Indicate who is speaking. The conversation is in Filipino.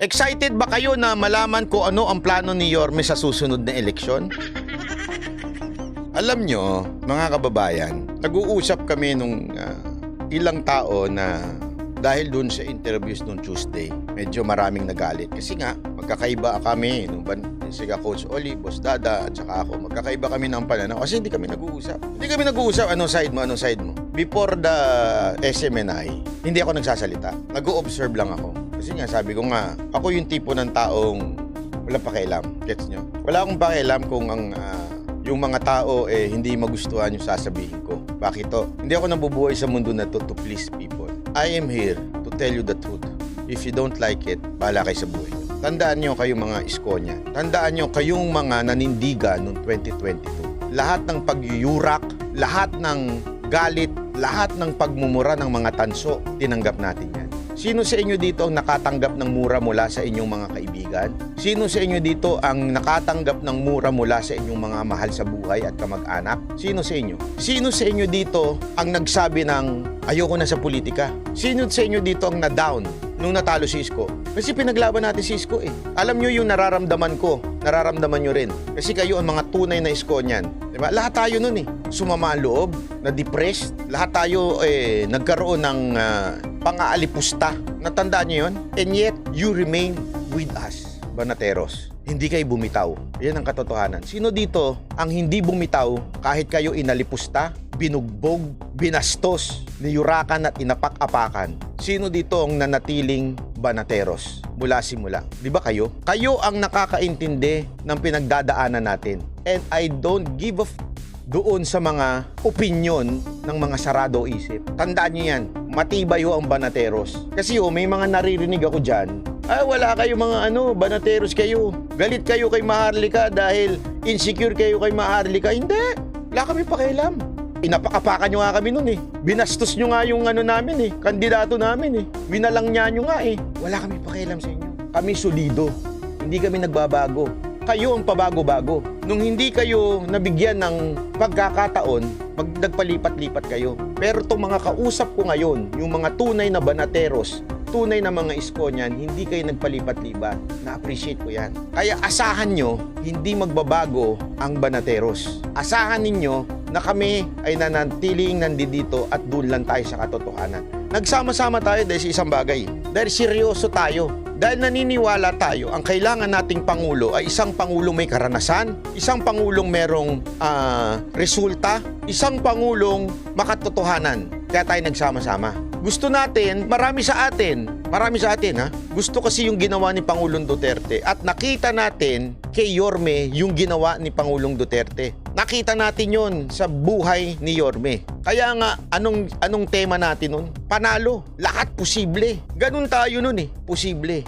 Speaker 1: Excited ba kayo na malaman ko ano ang plano ni Yorme sa susunod na eleksyon? Alam nyo, mga kababayan, nag-uusap kami nung ilang tao na dahil dun sa interviews nung Tuesday, medyo maraming nagalit. Kasi nga, magkakaiba kami. Siga Coach Oli, Boss Dada, at saka ako. Magkakaiba kami ng pananaw kasi hindi kami nag-uusap. Hindi kami nag-uusap. Anong side mo? Anong side mo? Before the SMNI, hindi ako nagsasalita. Nag-o-observe lang ako. Kasi nga, sabi ko nga, ako yung tipo ng taong wala pakialam. Gets nyo? Wala akong pakialam kung yung mga tao hindi magustuhan yung sasabihin ko. Bakit to? Hindi ako nabubuhay sa mundo na to please people. I am here to tell you the truth. If you don't like it, bahala kayo sa buhay nyo. Tandaan nyo kayong mga iskonya. Tandaan nyo kayong mga nanindigan noong 2022. Lahat ng pagyuyurak, lahat ng galit, lahat ng pagmumura ng mga tanso, tinanggap natin yan. Sino sa inyo dito ang nakatanggap ng mura mula sa inyong mga kaibigan? Sino sa inyo dito ang nakatanggap ng mura mula sa inyong mga mahal sa buhay at kamag-anak? Sino sa inyo? Sino sa inyo dito ang nagsabi ng ayoko na sa politika? Sino sa inyo dito ang na-down nung natalo si Isko? Kasi pinaglaban natin si Isko eh. Alam nyo yung nararamdaman ko, nararamdaman nyo rin. Kasi kayo ang mga tunay na Isko niyan. Diba? Lahat tayo nun eh. Sumama ang loob, na-depressed. Lahat tayo nagkaroon ng pang-aalipusta. Natandaan nyo yun? And yet, you remain with us, Banateros. Hindi kayo bumitaw. Yan ang katotohanan. Sino dito ang hindi bumitaw kahit kayo inalipusta, binugbog, binastos, niyurakan at inapak-apakan? Sino dito ang nanatiling Banateros mula simula? Di ba kayo? Kayo ang nakakaintindi ng pinagdadaanan natin. And I don't give a doon sa mga opinyon ng mga sarado isip. Tandaan niyo yan, matibay ho ang Banateros. Kasi may mga naririnig ako dyan, wala kayo mga Banateros kayo. Galit kayo kay Maharlika dahil insecure kayo kay Maharlika. Hindi, wala kami pakialam. Inapakapakan nyo nga kami nun eh. Binastos nyo nga yung namin eh, kandidato namin eh. Winalang nyo nga eh. Wala kami pakialam sa inyo. Kami solido, hindi kami nagbabago. Kayo ang pabago-bago. Nung hindi kayo nabigyan ng pagkakataon, nagpalipat-lipat kayo. Pero itong mga kausap ko ngayon, yung mga tunay na Banateros, tunay na mga Isko niyan, hindi kayo nagpalipat-lipat. Na-appreciate ko yan. Kaya asahan nyo, hindi magbabago ang Banateros. Asahan ninyo na kami ay nanatiling nandito at doon lang tayo sa katotohanan. Nagsama-sama tayo dahil sa isang bagay. Dahil seryoso tayo. Dahil naniniwala tayo, ang kailangan nating Pangulo ay isang Pangulong may karanasan, isang Pangulong merong resulta, isang Pangulong makatotohanan. Kaya tayo nagsama-sama. Gusto natin, marami sa atin ha, gusto kasi yung ginawa ni Pangulong Duterte at nakita natin kay Yorme yung ginawa ni Pangulong Duterte. Nakita natin yon sa buhay ni Yorme. Kaya nga, anong tema natin nun? Panalo. Lahat posible. Ganun tayo nun eh. Posible.